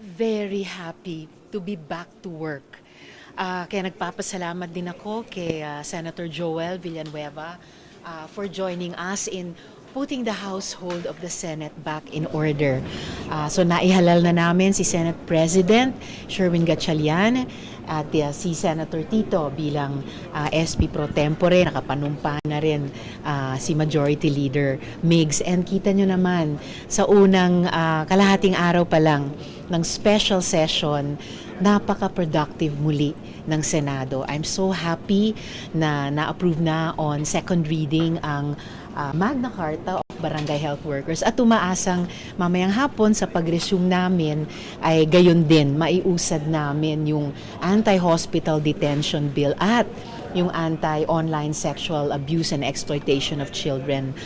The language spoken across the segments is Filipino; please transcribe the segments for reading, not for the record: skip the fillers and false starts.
very happy to be back to work. Kaya nagpapasalamat din ako kay Senator Joel Villanueva for joining us in putting the household of the Senate back in order. So naihalal na namin si Senate President Sherwin Gatchalian at si Senator Tito bilang SP Pro Tempore. Nakapanumpa na rin si Majority Leader Migs. And kita nyo naman sa unang kalahating araw pa lang ng special session, napaka-productive muli ng Senado. I'm so happy na na-approve na on second reading ang Magna Carta of Barangay Health Workers at umaasang mamayang hapon sa pag-resume namin ay gayon din maiusad namin yung anti-hospital detention bill at yung anti-online sexual abuse and exploitation of children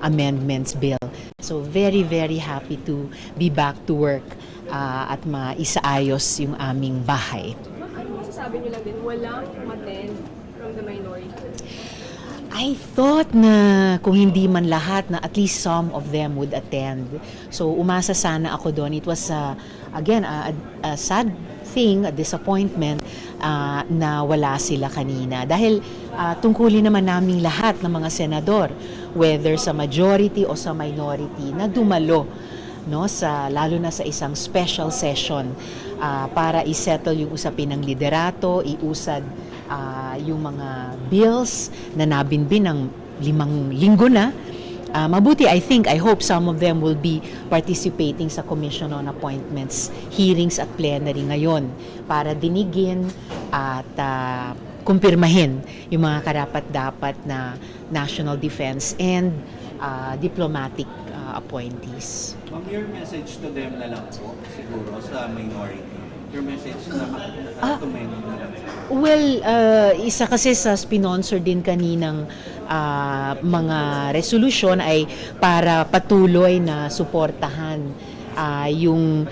amendments bill. So very, very happy to be back to work at maisaayos yung aming bahay. Ano masasabi niyo lang din, walang umattend from the minority? I thought na kung hindi man lahat, na at least some of them would attend. So umasa sana ako doon. It was, again, a sad thing, a disappointment na wala sila kanina. Dahil tungkulin naman naming lahat ng mga senador, whether sa majority o sa minority, na dumalo, no, lalo na sa isang special session para isettle yung usapin ng liderato, iusad yung mga bills na nabinbin ng 5 linggo na. Mabuti, I hope some of them will be participating sa Commission on Appointments, hearings at plenary ngayon para dinigin at kumpirmahin yung mga karapat-dapat na national defense and diplomatic appointees. Ma'am, your message to them na lang po, siguro, sa minority. Your message na to many na lang. Well, isa kasi sa sponsor din kaninang mga resolution ay para patuloy na suportahan yung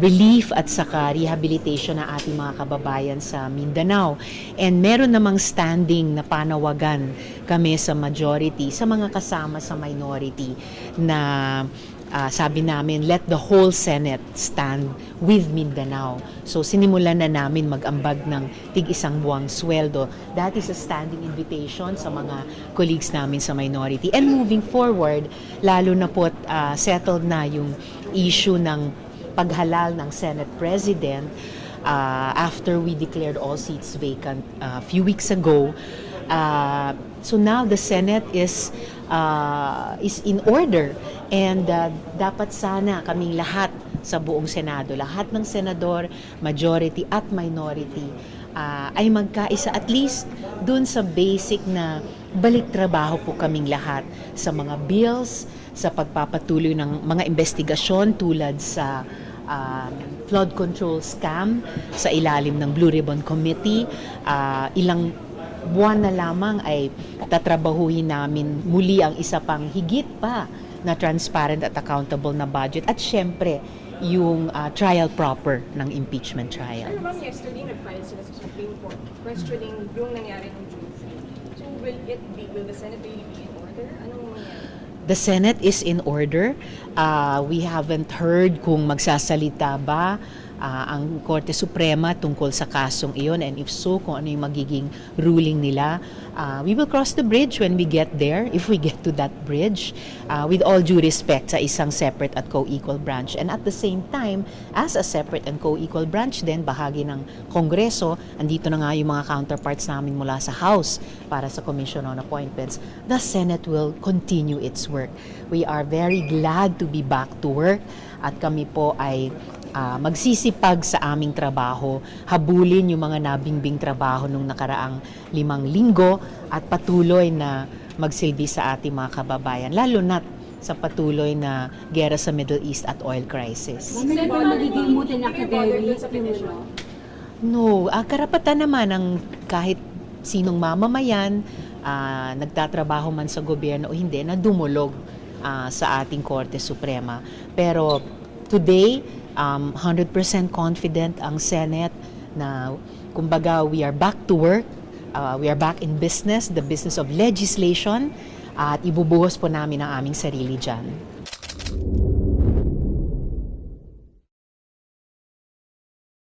relief at saka rehabilitation ng ating mga kababayan sa Mindanao. And meron namang standing na panawagan kami sa majority, sa mga kasama sa minority na sabi namin, let the whole Senate stand with Mindanao. So sinimulan na namin mag-ambag ng tig-1 buwang sweldo. That is a standing invitation sa mga colleagues namin sa minority. And moving forward, lalo na po settled na yung issue ng paghalal ng Senate President after we declared all seats vacant a few weeks ago. So now the Senate is in order and dapat sana kaming lahat sa buong Senado, lahat ng senador, majority at minority ay magkaisa at least dun sa basic na balik trabaho po kaming lahat sa mga bills, sa pagpapatuloy ng mga investigasyon tulad sa flood control scam sa ilalim ng Blue Ribbon Committee. Ilang buwan na lamang ay tatrabahuhin namin muli ang isa pang higit pa na transparent at accountable na budget at syempre yung trial proper ng impeachment trial. Ano ma'am, yesterday nag-file sila sa Supreme Court questioning yung nangyari ng June 3. So will the Senate really be in order? Anong mangyari? The Senate is in order. We haven't heard kung magsasalita ba ang Korte Suprema tungkol sa kasong iyon, and if so, kung ano yung magiging ruling nila. We will cross the bridge when we get there, if we get to that bridge, with all due respect sa isang separate at co-equal branch. And at the same time, as a separate and co-equal branch din, bahagi ng Kongreso, andito na nga yung mga counterparts namin mula sa House para sa Commission on Appointments, the Senate will continue its work. We are very glad to be back to work at kami po ay magsisipag sa aming trabaho, habulin yung mga nabingbing trabaho nung nakaraang 5 linggo at patuloy na magsilbi sa ating mga kababayan, lalo na sa patuloy na gera sa Middle East at oil crisis. Mami, ba magiging mutin academic yung No, karapatan naman ng kahit sinong mamamayan, nagtatrabaho man sa gobyerno o hindi, na dumulog sa ating Korte Suprema. Pero today, 100% confident ang Senate na kumbaga we are back to work, we are back in business, the business of legislation, at ibubuhos po namin ang aming sarili dyan.